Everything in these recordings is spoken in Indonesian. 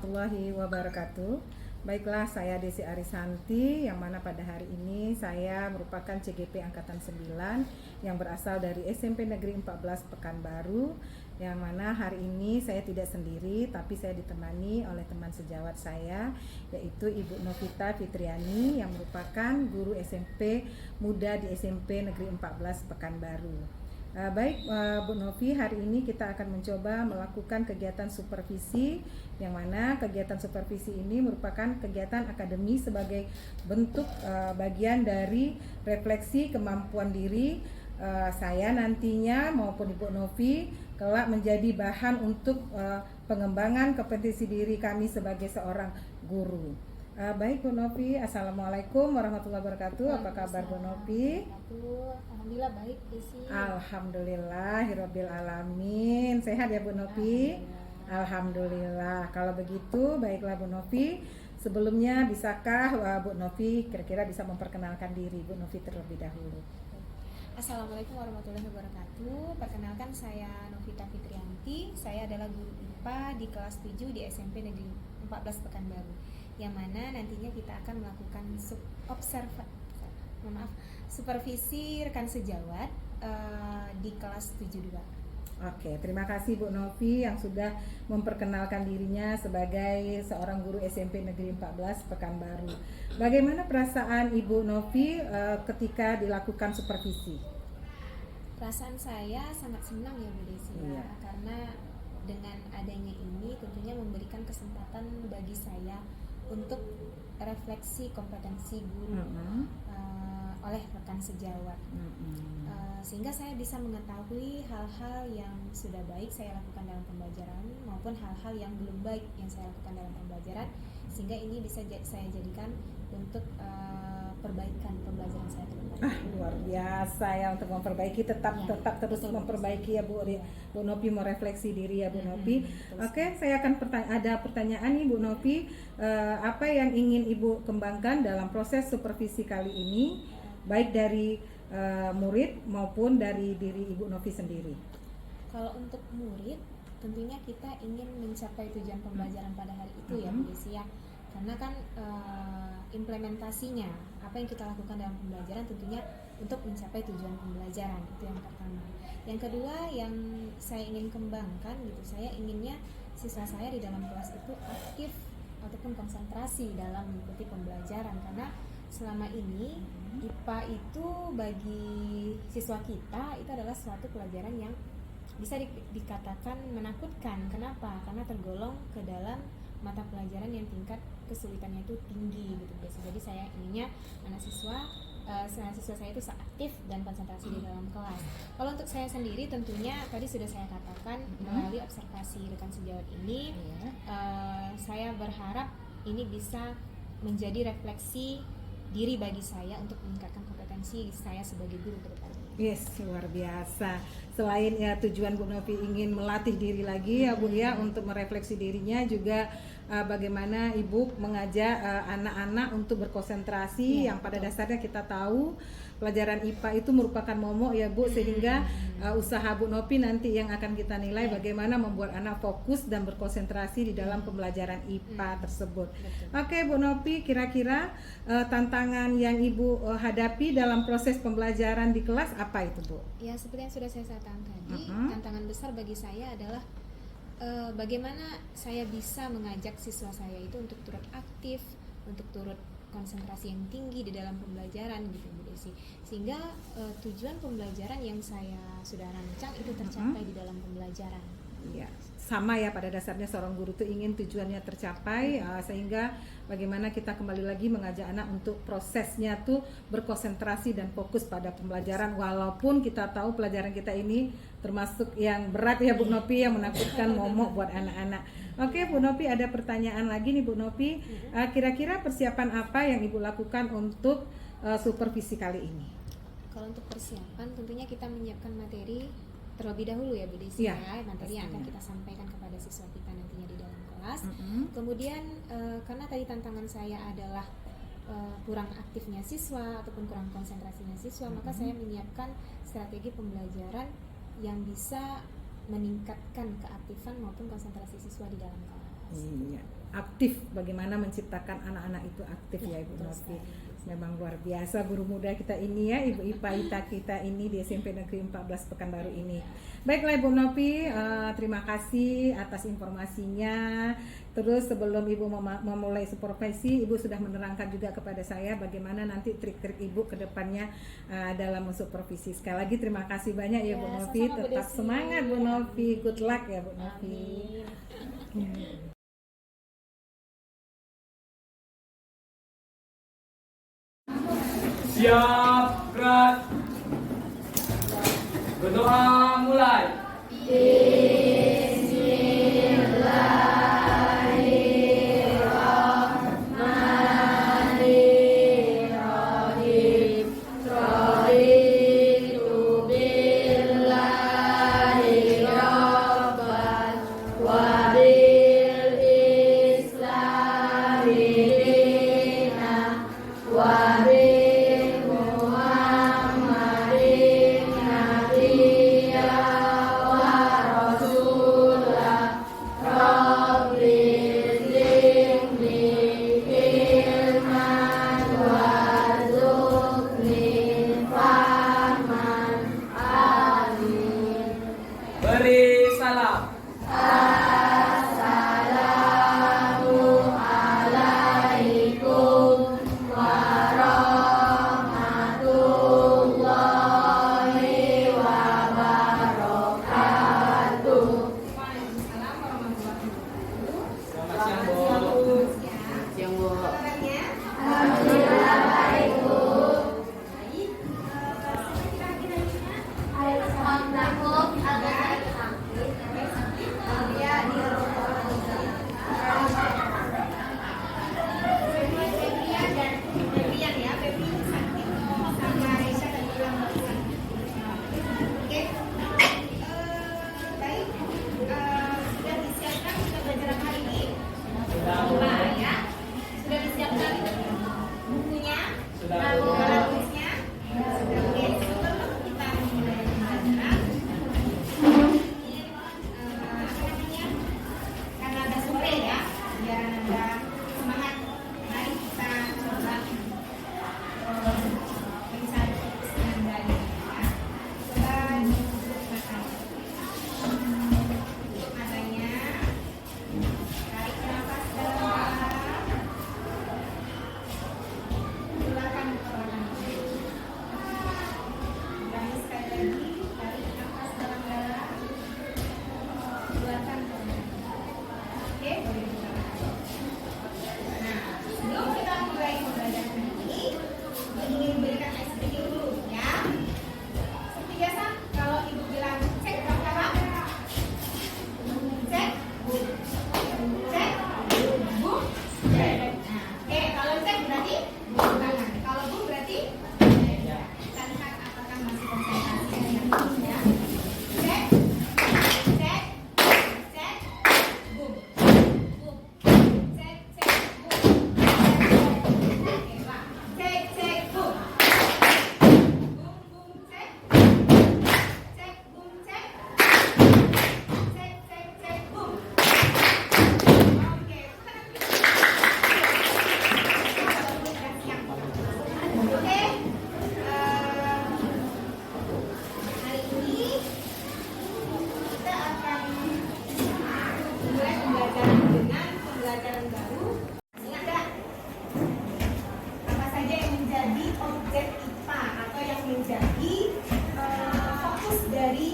warahmatullahi wabarakatuh. Baiklah, saya Desi Arisanti, yang mana pada hari ini saya merupakan CGP Angkatan 9 yang berasal dari SMP Negeri 14 Pekanbaru, yang mana hari ini saya tidak sendiri, tapi saya ditemani oleh teman sejawat saya, yaitu Ibu Novita Fitriani yang merupakan guru SMP muda di SMP Negeri 14 Pekanbaru. Baik Bu Novi, hari ini kita akan mencoba melakukan kegiatan supervisi, yang mana kegiatan supervisi ini merupakan kegiatan akademi sebagai bentuk bagian dari refleksi kemampuan diri saya nantinya maupun Ibu Novi kelak menjadi bahan untuk pengembangan kompetensi diri kami sebagai seorang guru. Baik Bu Novi, Assalamualaikum warahmatullahi wabarakatuh. Apa kabar Bu Novi? Alhamdulillah baik, Desi. Alhamdulillahirabbil alamin. Sehat ya Bu Novi? Alhamdulillah. Kalau begitu, baiklah Bu Novi. Sebelumnya bisakah Bu Novi kira-kira bisa memperkenalkan diri Bu Novi terlebih dahulu? Assalamualaikum warahmatullahi wabarakatuh. Perkenalkan, saya Novita Fitrianti. Saya adalah guru IPA di kelas 7 di SMP Negeri 14 Pekanbaru, yang mana nantinya kita akan melakukan supervisi rekan sejawat di kelas 72. Oke, terima kasih Bu Novi yang sudah memperkenalkan dirinya sebagai seorang guru SMP Negeri 14 Pekanbaru. Bagaimana perasaan Ibu Novi ketika dilakukan supervisi? Perasaan saya sangat senang ya Bu Desi, Iya. karena dengan adanya ini tentunya memberikan kesempatan bagi saya untuk refleksi kompetensi guru oleh rekan sejawat, sehingga saya bisa mengetahui hal-hal yang sudah baik saya lakukan dalam pembelajaran maupun hal-hal yang belum baik yang saya lakukan dalam pembelajaran, sehingga ini bisa saya jadikan untuk perbaikan pembelajaran saya ke depan. Luar biasa ya, untuk memperbaiki, tetap terus betul, memperbaiki ya Bu. Bu Novi merefleksi diri ya Bu Novi. Betul. Oke, saya akan ada pertanyaan nih Bu Novi. Apa yang ingin Ibu kembangkan dalam proses supervisi kali ini, baik dari murid maupun dari diri Ibu Novi sendiri? Kalau untuk murid, tentunya kita ingin mencapai tujuan pembelajaran pada hari itu ya Bu Desi ya. Karena kan implementasinya, apa yang kita lakukan dalam pembelajaran tentunya untuk mencapai tujuan pembelajaran, itu yang pertama. Yang kedua yang saya ingin kembangkan gitu, saya inginnya siswa saya di dalam kelas itu aktif ataupun konsentrasi dalam mengikuti pembelajaran, karena selama ini IPA itu bagi siswa kita itu adalah suatu pelajaran yang bisa dikatakan menakutkan. Kenapa? Karena tergolong ke dalam mata pelajaran yang tingkat kesulitannya itu tinggi gitu guys. Jadi saya inginnya siswa saya itu aktif dan konsentrasi di dalam kelas. Kalau untuk saya sendiri tentunya tadi sudah saya katakan melalui observasi rekan sejawat ini, saya berharap ini bisa menjadi refleksi diri bagi saya untuk meningkatkan kompetensi saya sebagai guru ke depan. Yes, luar biasa. Selain ya tujuan Bu Novi ingin melatih diri lagi ya Bu ya, untuk merefleksi dirinya, juga bagaimana Ibu mengajak anak-anak untuk berkonsentrasi, yang pada dasarnya kita tahu pelajaran IPA itu merupakan momok ya Bu, sehingga usaha Bu Novi nanti yang akan kita nilai bagaimana membuat anak fokus dan berkonsentrasi di dalam pembelajaran IPA tersebut. Oke Bu Novi, kira-kira tantangan yang Ibu hadapi dalam proses pembelajaran di kelas apa itu Bu? Ya, seperti yang sudah saya katakan tadi, tantangan besar bagi saya adalah bagaimana saya bisa mengajak siswa saya itu untuk turut aktif, untuk turut konsentrasi yang tinggi di dalam pembelajaran gitu Bu Desi, sehingga tujuan pembelajaran yang saya sudah rancang itu tercapai di dalam pembelajaran. Ya, sama ya, pada dasarnya seorang guru tuh ingin tujuannya tercapai, sehingga bagaimana kita kembali lagi mengajak anak untuk prosesnya tuh berkonsentrasi dan fokus pada pembelajaran, walaupun kita tahu pelajaran kita ini termasuk yang berat ya Bu Novi, yang menakutkan, momok buat anak-anak. Oke Bu Novi, ada pertanyaan lagi nih Bu Novi. Kira-kira persiapan apa yang Ibu lakukan untuk supervisi kali ini? Kalau untuk persiapan tentunya kita menyiapkan materi terlebih dahulu ya Bu Desi, materi yang akan kita sampaikan kepada siswa kita nantinya di dalam kelas. Kemudian karena tadi tantangan saya adalah kurang aktifnya siswa ataupun kurang konsentrasinya siswa, maka saya menyiapkan strategi pembelajaran yang bisa meningkatkan keaktifan maupun konsentrasi siswa di dalam kelas. Iya. aktif, bagaimana menciptakan anak-anak itu aktif ya Ibu Novi. Memang luar biasa guru muda kita ini ya, Ibu Ipa kita ini di SMP Negeri 14 Pekanbaru ini. Baiklah Ibu Novi, terima kasih atas informasinya. Terus sebelum Ibu memulai supervisi, Ibu sudah menerangkan juga kepada saya bagaimana nanti trik-trik Ibu ke depannya dalam mensupervisi. Sekali lagi terima kasih banyak ya Bu Novi. Tetap semangat Bu Novi, good luck ya Bu Novi. Siap, gerak. Berdoa mulai. Beri salam.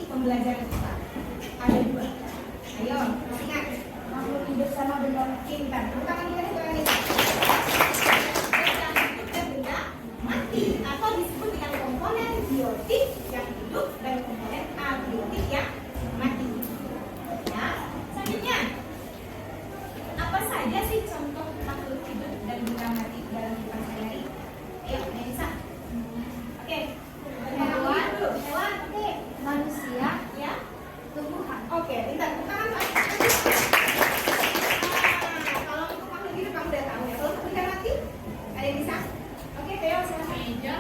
Pembelajaran kita ada dua. Ayo, ingat makhluk hidup sama benda pintar. Tangan kita ini benda mati atau disebut dengan komponen biotik yang hidup dan komponen abiotik yang mati. Ya, selanjutnya apa saja sih contoh makhluk hidup dan benda mati dalam kehidupan sehari-hari? Ayo, Nisa. Oke. Hewan, oke. Manusia, ya, tumbuhan. Oke, bentar, tangan Pak. Kalau untuk makhluk hidup kamu udah tahu ya. Kalau untuk benda mati, ada yang bisa? Oke, Theo, silakan. Meja,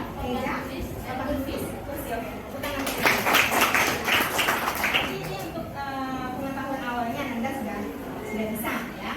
makhluk fish, kursi, oke. Tangan. Jadi ini untuk pengetahuan awalnya Anda sudah bisa, ya.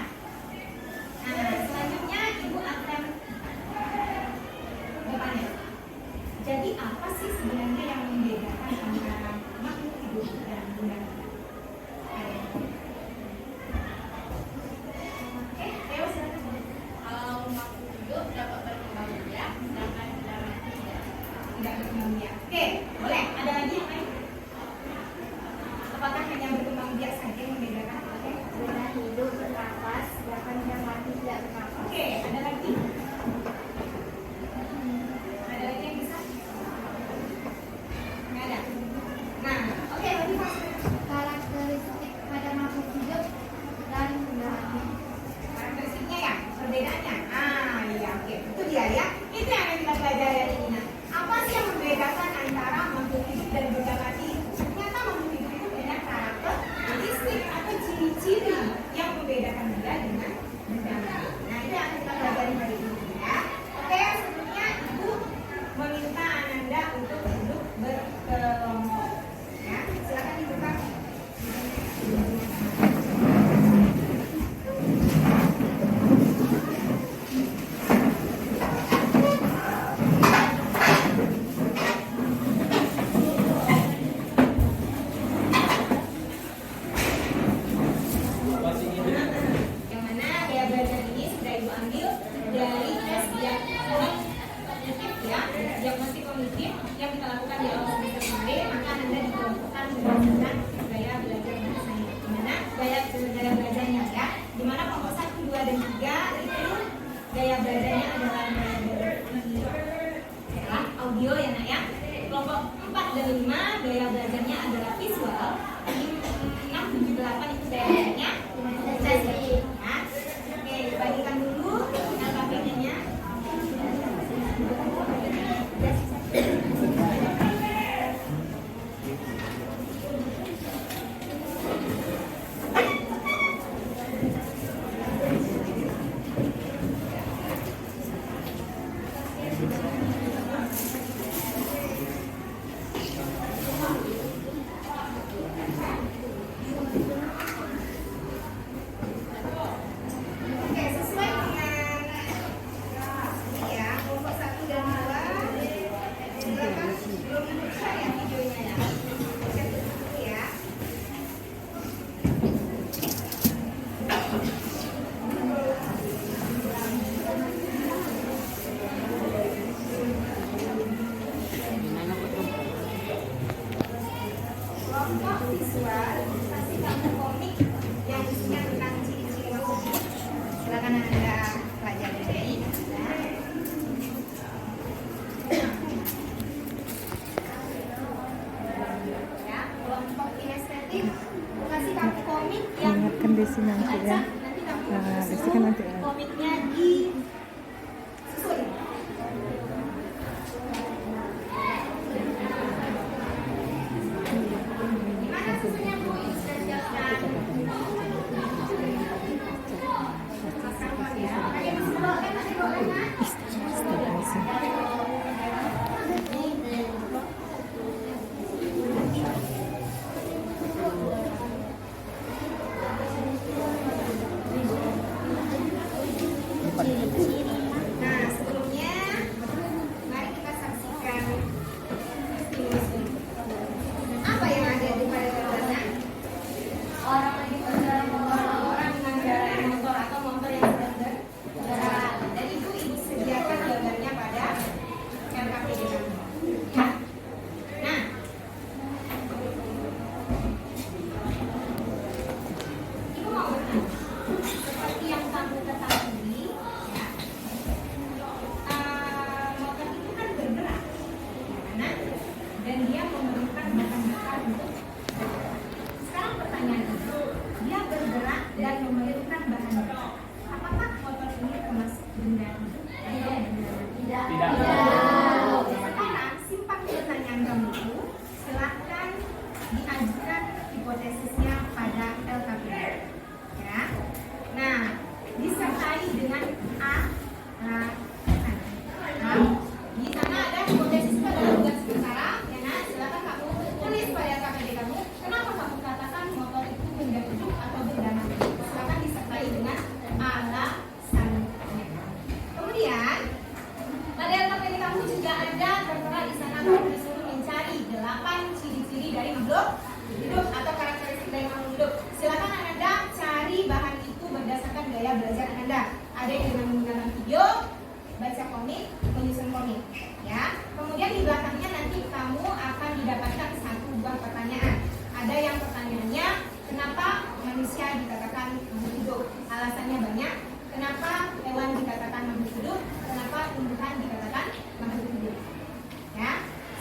kelompok visual ilustrasi kamu komik yang isinya tentang ciri-ciri maksudnya. Silakan Anda pelajari. Ya, kelompok kinestetik kasih kamu komik yang Ingatkan Desi nanti ya. nanti kamu Nah, Desi kan nanti ya. komiknya di susun. Gimana susunnya Bu? Sudah siapkan. Ya, pakai mesin bolpen, masih bolpen kan? Nah, sebelumnya mari kita saksikan stimulus ini. Apa yang ada di pada gambarnya? Orang lagi berjalan motor, orang mengendarai motor atau motor yang sedang berjalan. Dan itu ibu sediakan gambarnya pada LKPD kamu. Ya. Nah, ibu mau bertanya, seperti yang kamu ketahui, ya, motor itu kan bergerak, ya, dan dia memerlukan bahan bakar untuk bergerak. Sekarang pertanyaan itu, dia bergerak dan memerlukan bahan bakar. Apakah motor ini termasuk benda hidup? Tidak. Sekarang simpan pertanyaan kamu itu, silahkan diajukan hipotesisnya pada LKPD. Ya. Nah, disertai dengan A. Nah, di sana ada hipotesis pada tugas sementara. Ya, nah, silakan kamu tulis pada KPD kamu. Kenapa kamu katakan motor itu benda hidup atau benda mati? Silakan disertai dengan alasannya. Kemudian pada LKPD kamu juga ada tertera di sana kamu disuruh mencari 8 ciri-ciri dari makhluk hidup atau karakteristik dari makhluk hidup. Silakan Anda cari bahan itu berdasarkan gaya belajar Anda. Ada yang dengan menggunakan video, baca komik, menyusun komik, ya. Kemudian di belakangnya nanti kamu akan didapatkan satu buah pertanyaan. Ada yang pertanyaannya, kenapa manusia dikatakan makhluk hidup? Alasannya banyak. Kenapa hewan dikatakan makhluk hidup? Kenapa tumbuhan dikatakan makhluk hidup? Ya,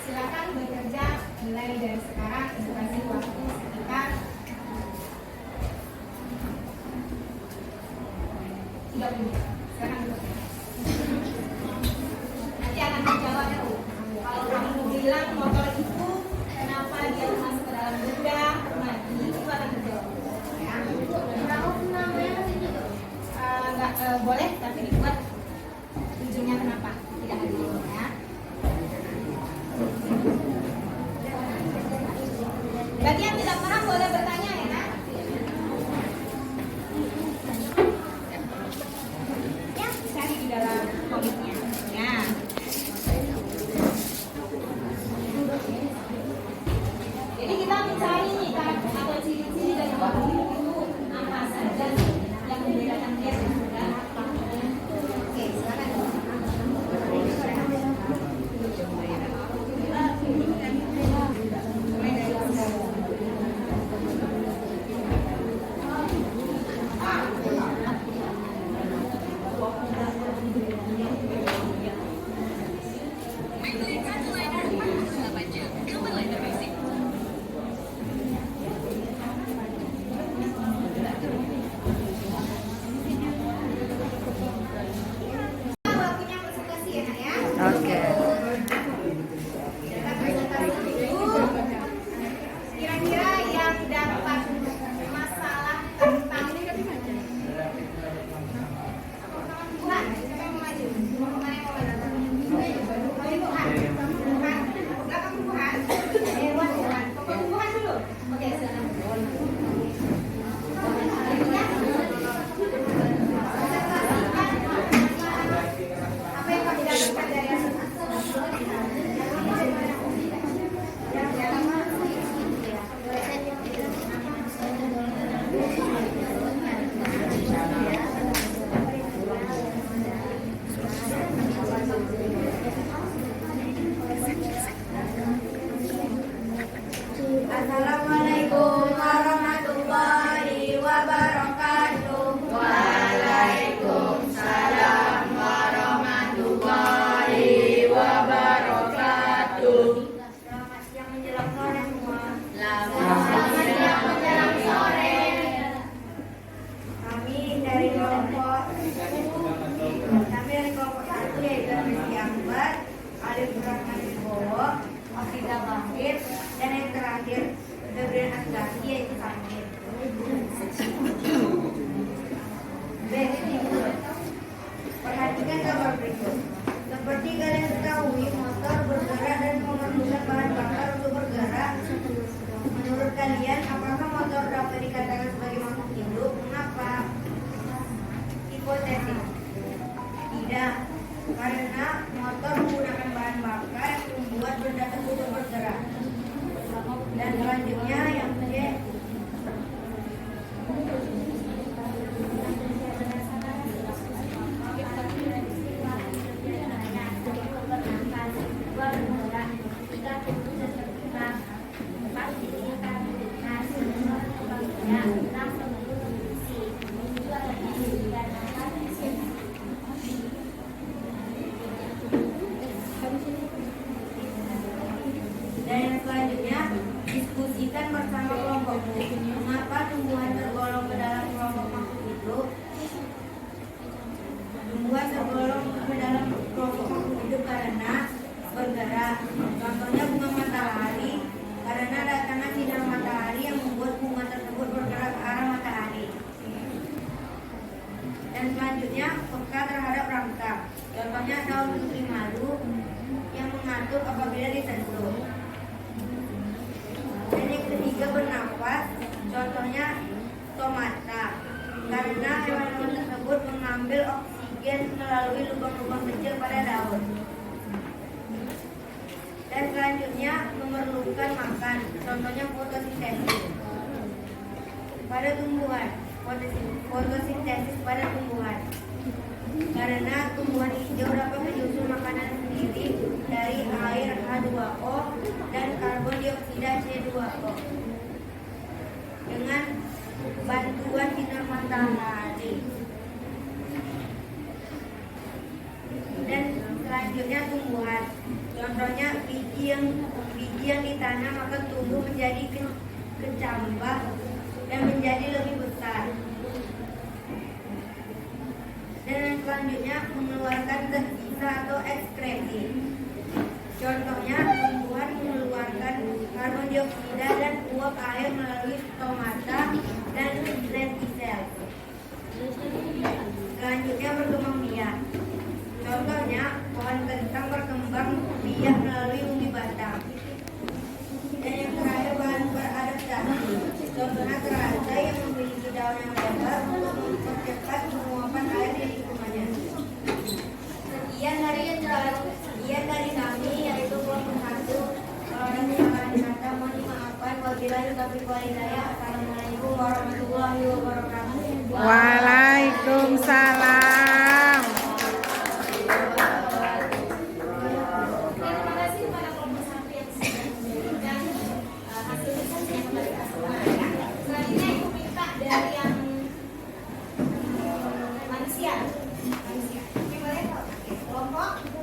silakan bekerja mulai dari sekarang. Ibu kasih waktu sekitar 30 menit. Sekarang nanti akan dijawab ya Bu. Kalau kamu bilang motor itu kenapa dia masuk ke dalam benda mati, itu akan dijawab. Ya. Enggak boleh, tapi dibuat ujungnya kenapa tidak ada ya. Bagi yang tidak paham boleh bertanya ya nak. Ya, cari di dalam komiknya. Ya. Jadi kita mencari nih karakter atau ciri-ciri dari makhluk hidup itu apa saja yang membedakan dia dengan benda. Oke, silakan. Mulai dari waktunya presentasi ya nak ya. Oke. Kita presentasi dulu. Kira-kira yang dapat masalah tentang Tuhan, siapa yang mau maju? Mana yang mau maju? Tuhan, belakang Tuhan, hewan Tuhan, Tuhan dulu. Oke, silakan. Apa yang kamu dapatkan dari Assalamualaikum negasi yaitu sakit. B. Perhatikan gambar berikut. Seperti kalian ketahui, motor bergerak dan memerlukan bahan bakar untuk bergerak. Menurut kalian, apakah motor dapat dikatakan sebagai makhluk hidup? Mengapa? Hipotesis. Tidak, karena motor menggunakan bahan bakar yang membuat benda tersebut bergerak. Dan selanjutnya yang C. Dan yang selanjutnya, diskusikan bersama kelompokmu. Mengapa tumbuhan tergolong ke dalam kelompok makhluk hidup? Tumbuhan tergolong ke dalam kelompok makhluk hidup karena bergerak. Contohnya bunga matahari, karena datangnya sinar matahari yang membuat bunga tersebut bergerak ke arah matahari. Dan selanjutnya, peka terhadap rangka. Contohnya daun putri malu yang mengantuk apabila disentuh. Dan yang ketiga, bernafas. Contohnya tomata, karena hewan-hewan tersebut mengambil oksigen melalui lubang-lubang kecil pada daun. Dan selanjutnya, memerlukan makan. Contohnya fotosintesis pada tumbuhan. Fotosintesis pada tumbuhan, karena tumbuhan hijau dapat menyusun makanan sendiri dari air H2O dan karbon dioksida C2O dengan bantuan sinar matahari. Dan selanjutnya tumbuhan. Contohnya biji yang ditanam akan tumbuh menjadi kecambah dan menjadi lebih besar. Dan yang selanjutnya, mengeluarkan zat sisa atau ekskresi. Contohnya tumbuhan mengeluarkan karbon dioksida dan uap air melalui stomata dan lentisel. Selanjutnya, berkembang biak. Contohnya pohon kentang berkembang biak melalui umbi batang. Dan yang terakhir, bahan beradaptasi. Contohnya teratai yang memiliki daun yang lebar untuk mempercepat penguapan air di lingkungannya. Sekian dari kami, yaitu kelompok 1. Kalau ada kesalahan kata, mohon dimaafkan. Wabillahi taufiq wal hidayah. Assalamualaikum warahmatullahi wabarakatuh. Waalaikumsalam. Terima kasih kepada kelompok 1 yang sudah memberikan hasil riset yang kembali ke sekolah. Selanjutnya ibu minta dari yang manusia. Ini boleh kok? Kelompok 4.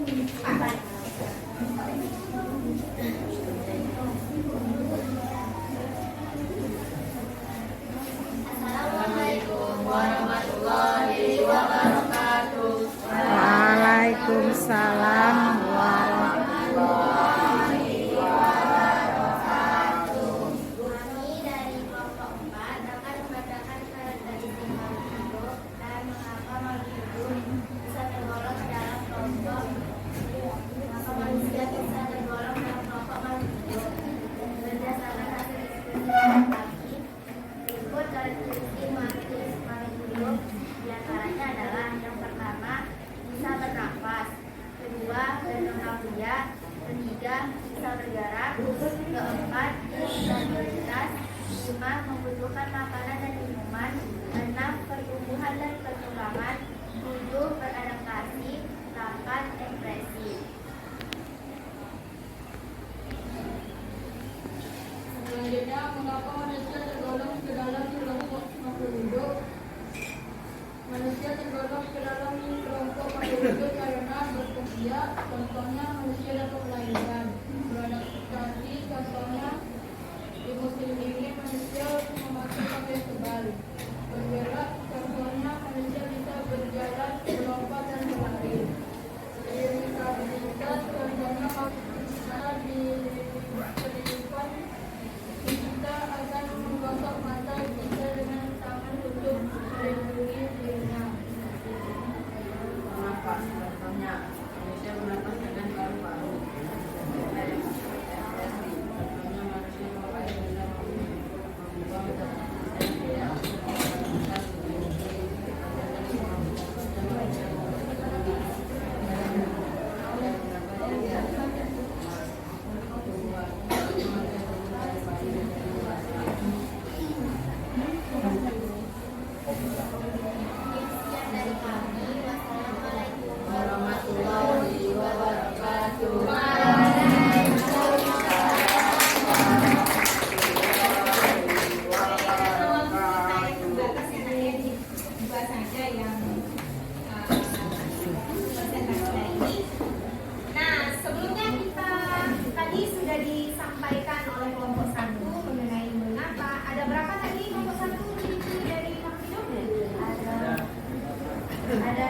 Assalamualaikum warahmatullahi wabarakatuh. Waalaikumsalam warahmatullahi Kami dari kelompok 4 akan membacakan karakteristik makhluk hidup dan mengapa makhluk hidup bisa tergolong dalam kelompok mengapa manusia bisa tergolong dalam kelompok makhluk hidup. Berdasarkan hasil diskusi kami, berikut karakteristik makhluk hidup. Di antaranya adalah yang pertama, bisa bernafas, kedua, berkembang biak, ketiga, bisa bergerak, keempat, bisa mobilitas, lima, membutuhkan makanan dan minuman, enam, pertumbuhan dan perkembangan, tujuh, beradaptasi, delapan, ekspresi. Selanjutnya, mengapa manusia tergolong ke dalam kelompok makhluk hidup? Manusia tergolong ke dalam kelompok makhluk hidup karena berkembang biak. Contohnya, manusia dapat melahirkan. Beradaptasi, contohnya di musim dingin manusia memakai pakaian tebal. Bergerak, contohnya manusia bisa berjalan, melompat dan berlari. Mobilitas, contohnya manusia di kehidupan kita akan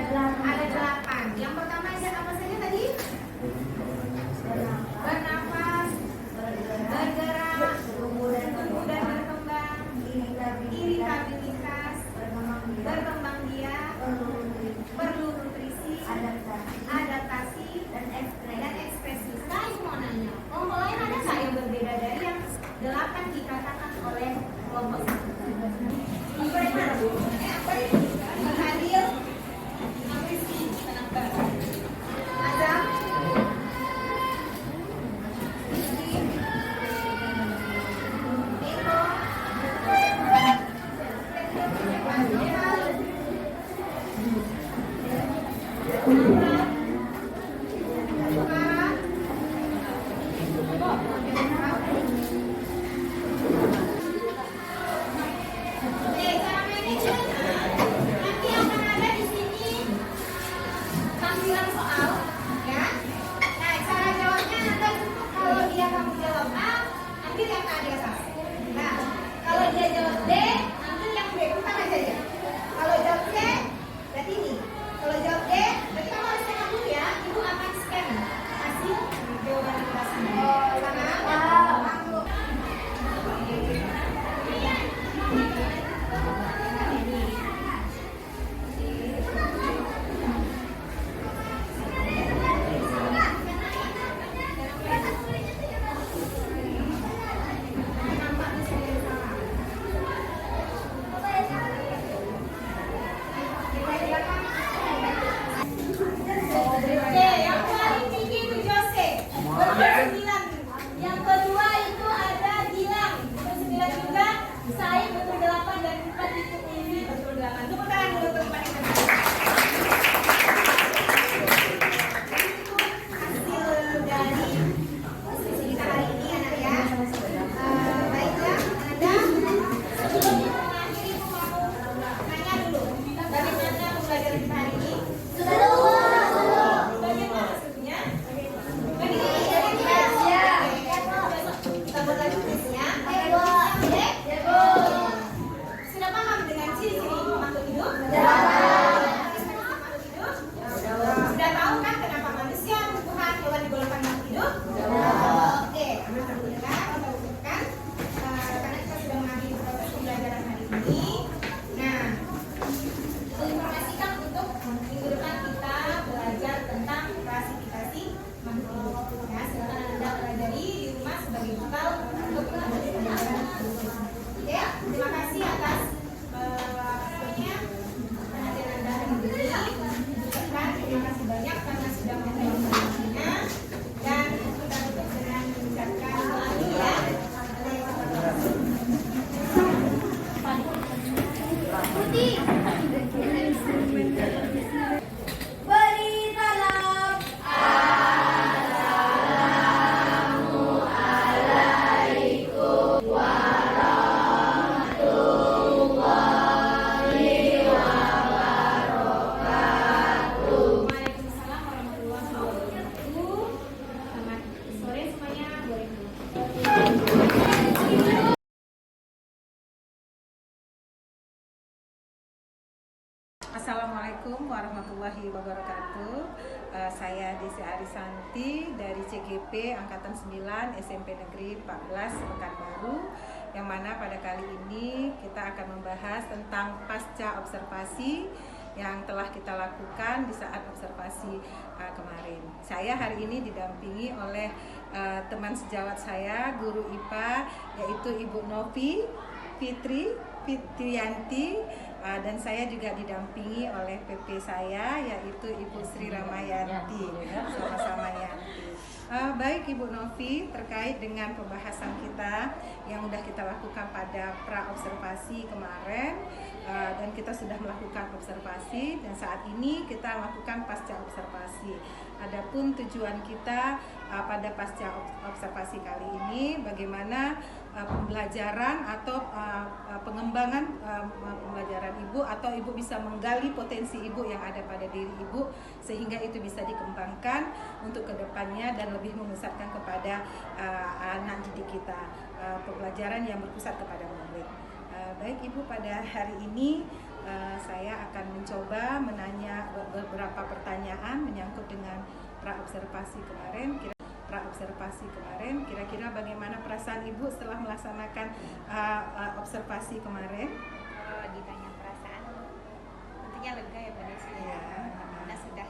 Ada 8. Yang pertama ada apa saja tadi? Bernafas, bergerak, tumbuh dan berkembang, iritabilitas, berkembang biak, perlu nutrisi, adaptasi, dan ekspresi. Saya mau nanya, kelompok lain ada nggak yang berbeda dari yang 8 dikatakan oleh kelompok 1? Hadir, Apresi, Azam, tampilan soal, ya. Nah, cara jawabnya nanti kalau dia kamu jawab A, ambil yang A di atas. Nah, kalau dia jawab D, ambil yang B, bukan aja ya. Kalau jawab C, berarti ini. Kalau jawab D, berarti kamu harus scan dulu ya. Ibu akan scan hasil jawaban kita semua. Oke, yang paling tinggi itu Jose, ber-9. Yang kedua itu ada Gilang, ber-9 juga. Saya betul 8 dan 4 itu Indi betul 8. Tepuk tangan dulu untuk paling depan. Itu hasil dari diskusi kita hari ini, anak ya. Baiklah, Anda sebelum kita mengakhiri, aku mau nanya dulu, bagaimana pembelajaran kita hari ini? Bagaimana hasilnya? Kita buat lagi tesnya. Sudah paham dengan ciri-ciri makhluk hidup? Sudah tahu kan kenapa manusia, tumbuhan, hewan digolongkan makhluk hidup? Oke, alhamdulillah kita ucapkan karena kita sudah mengakhiri proses pembelajaran hari ini. Nah, informasikan untuk minggu depan kita belajar tentang klasifikasi makhluk hidup. Ya, silakan Anda pelajari di rumah sebagai bekal untuk pembelajaran. Oke, terima kasih atas perhatian Anda hari ini. Ucapkan terima kasih banyak karena sudah menonton videonya. Dan kita tutup dengan mengucapkan doa dulu ya. Putih. Beri salam. Waalaikumsalam warahmatullahi wabarakatuh. Selamat sore semuanya. Assalamualaikum warahmatullahi wabarakatuh. Saya Desi Arisanti dari CGP Angkatan 9 SMP Negeri 14 Pekanbaru, yang mana pada kali ini kita akan membahas tentang pasca observasi yang telah kita lakukan di saat observasi kemarin. Saya hari ini didampingi oleh teman sejawat saya, guru IPA, yaitu Ibu Novi Fitriyanti, dan saya juga didampingi oleh PP saya, yaitu Ibu Sri Ramayanti. Sama-sama Yanti. Baik Ibu Novi, terkait dengan pembahasan kita yang sudah kita lakukan pada pra-observasi kemarin, dan kita sudah melakukan observasi, dan saat ini kita lakukan pasca observasi. Adapun tujuan kita pada pasca observasi kali ini, bagaimana pembelajaran atau pengembangan pembelajaran ibu, atau ibu bisa menggali potensi ibu yang ada pada diri ibu sehingga itu bisa dikembangkan untuk kedepannya dan lebih memusatkan kepada anak didik kita, pembelajaran yang berpusat kepada murid. Baik Ibu, pada hari ini saya akan mencoba menanya beberapa pertanyaan menyangkut dengan praobservasi kemarin. Kira-kira bagaimana perasaan Ibu setelah melaksanakan observasi kemarin? Kalau ditanya perasaan, tentunya lega ya Bu Desi. Iya. Karena sudah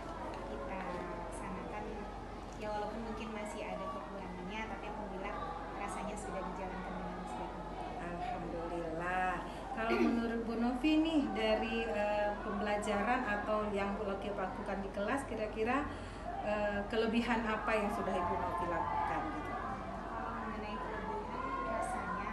kita laksanakan, ya walaupun mungkin masih ada kekurangannya, tapi alhamdulillah rasanya sudah dijalankan dengan baik. Alhamdulillah. Kalau menurut Bu Novi nih dari pembelajaran atau yang Bu Novi lakukan di kelas, kira-kira kelebihan apa yang sudah Ibu Novi lakukan gitu? Kalau mengenai kelebihan, rasanya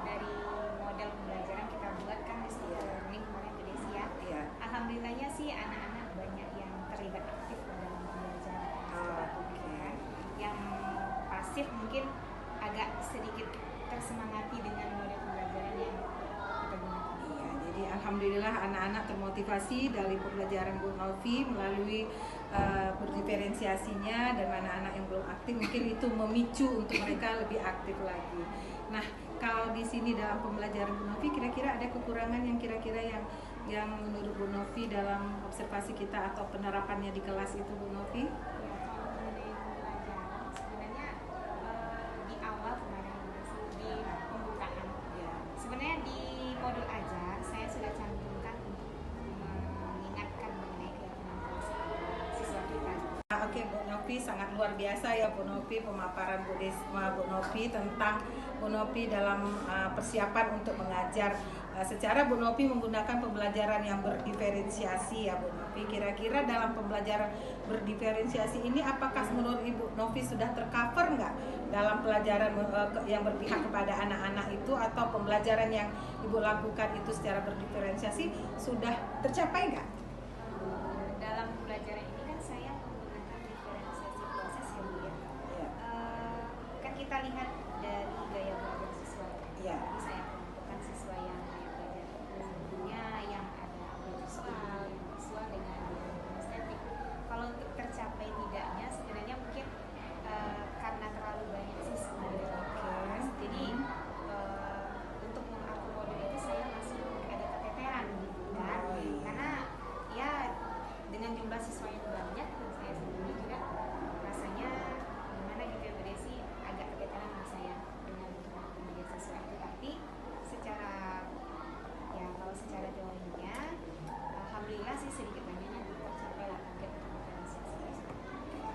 dari model pembelajaran kita buat kan di Iya. learning kemarin Bu Desi ya. Iya. Alhamdulillahnya sih anak-anak banyak yang terlibat aktif dalam pembelajaran. Oh, oke. Yang pasif mungkin agak sedikit tersemangati dengan model pembelajaran yang kita gunakan. Iya, jadi alhamdulillah anak-anak termotivasi dari pembelajaran Bu Novi melalui berdiferensiasinya, dan anak-anak yang belum aktif mungkin itu memicu untuk mereka lebih aktif lagi. Nah, kalau di sini dalam pembelajaran Bu Novi kira-kira ada kekurangan yang kira-kira yang menurut Bu Novi dalam observasi kita atau penerapannya di kelas itu Bu Novi? Ya, kalau mengenai pembelajaran sebenarnya di awal kemarin di pembukaan, Ya. sebenarnya di modul aja saya sudah cantumkan untuk mengingatkan mengenai keyakinan kelas siswa kita. Oke, Bu Novi sangat luar biasa ya Bu Novi, pemaparan Bu Novi tentang Bu Novi dalam persiapan untuk mengajar. Secara Bu Novi menggunakan pembelajaran yang berdiferensiasi ya Bu Novi. Kira-kira dalam pembelajaran berdiferensiasi ini apakah menurut Ibu Novi sudah tercover nggak dalam pelajaran yang berpihak kepada anak-anak itu, atau pembelajaran yang Ibu lakukan itu secara berdiferensiasi sudah tercapai nggak? Dalam pembelajaran ini kan saya menggunakan diferensiasi proses ya Bu ya. Iya. Kan kita lihat dari gaya belajar siswa. Iya. Jadi saya kelompokkan siswa yang gaya belajar umumnya, yang ada visual dengan estetik. Kalau untuk tercapai tidaknya sebenarnya mungkin karena terlalu banyak siswa di dalam kelas. Jadi untuk mengakomodir itu saya masih ada keteteran gitu kan. Oh, iya. Karena ya dengan jumlah siswa yang banyak, dan saya sendiri juga rasanya gimana gitu ya Bu Desi, agak keteteran saya dengan mengakomodir siswa itu. Tapi secara kalau secara teorinya alhamdulillah sih sedikit banyaknya tercapai lah target diferensiasi.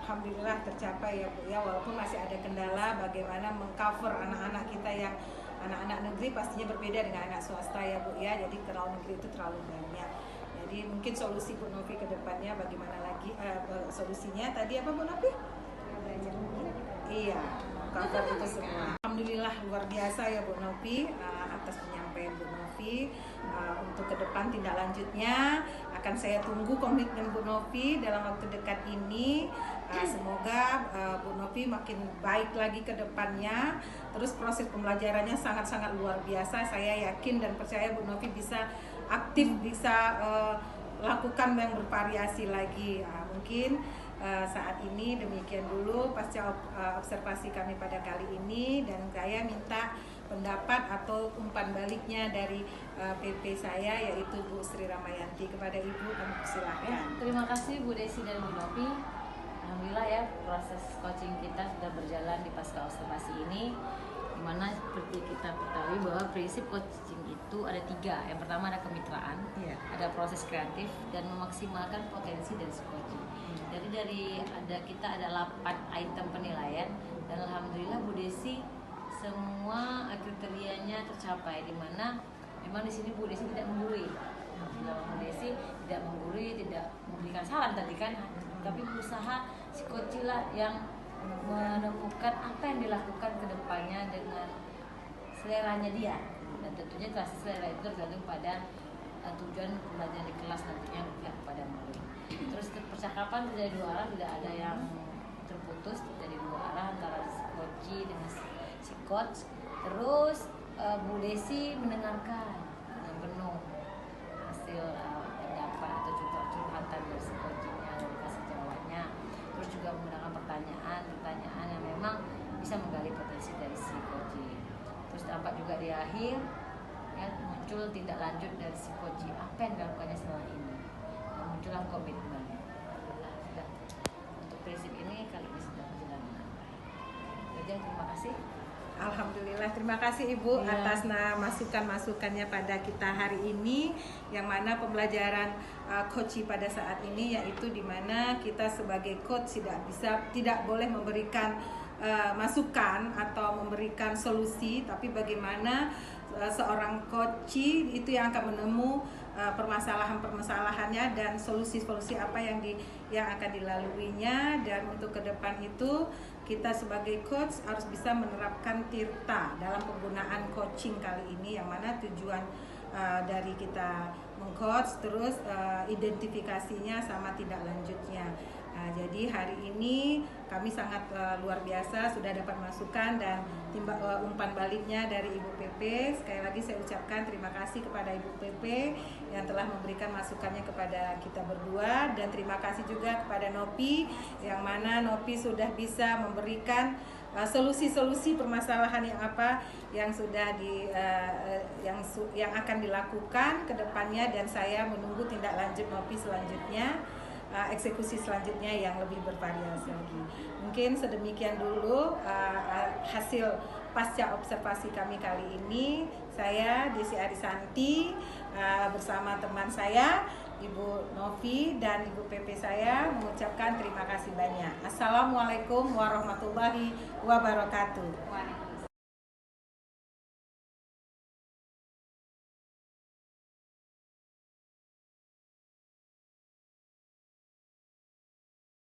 Alhamdulillah tercapai ya Bu ya, walaupun masih ada kendala bagaimana mengcover anak-anak kita yang anak-anak negeri pastinya berbeda dengan anak swasta ya Bu ya, jadi kalau negeri itu terlalu banyak. Jadi mungkin solusi Bu Novi ke depannya bagaimana lagi, solusinya tadi apa Bu Novi? Ya, belajar mungkin kita Iya, cover itu semua. Alhamdulillah luar biasa ya Bu Novi, atas penyampaian Bu Novi. Untuk ke depan tindak lanjutnya akan saya tunggu komitmen Bu Novi dalam waktu dekat ini. Semoga Bu Novi makin baik lagi ke depannya. Terus proses pembelajarannya sangat-sangat luar biasa. Saya yakin dan percaya Bu Novi bisa aktif, bisa lakukan yang bervariasi lagi. Mungkin saat ini demikian dulu pasca observasi kami pada kali ini, dan saya minta pendapat atau umpan baliknya dari PP saya, yaitu Bu Sri Ramayanti. Kepada Ibu kami persilahkan. Terima kasih Bu Desi dan Bu Novi. Alhamdulillah ya, proses coaching kita sudah berjalan di pasca observasi ini, dimana seperti kita ketahui bahwa prinsip coaching itu ada 3. Yang pertama ada kemitraan, Iya. ada proses kreatif, dan memaksimalkan potensi dari si coaching. Jadi kita ada 8 item penilaian, dan alhamdulillah Bu Desi semua kriterianya tercapai, dimana memang di sini Bu Desi tidak menggurui. Alhamdulillah Bu Desi tidak menggurui, tidak memberikan saran tadi kan, tapi berusaha si coaching lah yang menemukan apa yang dilakukan ke depannya dengan seleranya dia, dan tentunya selera itu tergantung pada tujuan pembelajaran di kelas nantinya berpihak kepada murid. Terus percakapan dari 2 arah, tidak ada yang terputus, dari 2 arah antara si coach dengan si coach. Terus Bu Desi mendengarkan dengan penuh hasil pendapat atau curhatan dari si coachnya, dari kasih jawabannya. Terus juga menggunakan pertanyaan yang memang bisa menggali potensi dari si coaching. Terus tampak juga di akhir ya muncul tindak lanjut dari si coach apa yang dilakukannya setelah ini, dan muncullah komitmen. Alhamdulillah sudah untuk prinsip ini kali ini sudah berjalan dengan baik. Jadi terima kasih. Alhamdulillah, terima kasih Ibu Iya. atas masukan-masukannya pada kita hari ini, yang mana pembelajaran coaching pada saat ini yaitu di mana kita sebagai coach tidak boleh memberikan masukan atau memberikan solusi, tapi bagaimana seorang coach itu yang akan menemu permasalahan-permasalahannya dan solusi-solusi apa yang akan dilaluinya. Dan untuk ke depan itu kita sebagai coach harus bisa menerapkan tirta dalam penggunaan coaching kali ini, yang mana tujuan dari kita mengcoach terus identifikasinya sama tindak lanjutnya. Jadi hari ini kami sangat luar biasa sudah dapat masukan dan umpan baliknya dari Ibu PP. Sekali lagi saya ucapkan terima kasih kepada Ibu PP yang telah memberikan masukannya kepada kita berdua, dan terima kasih juga kepada Nopi, yang mana Nopi sudah bisa memberikan solusi-solusi permasalahan yang sudah yang akan dilakukan ke depannya, dan saya menunggu tindak lanjut Nopi selanjutnya, eksekusi selanjutnya yang lebih bervariasi lagi. Mungkin sedemikian dulu hasil pasca observasi kami kali ini. Saya Desi Arisanti bersama teman saya Ibu Novi dan Ibu PP saya mengucapkan terima kasih banyak. Assalamualaikum warahmatullahi wabarakatuh.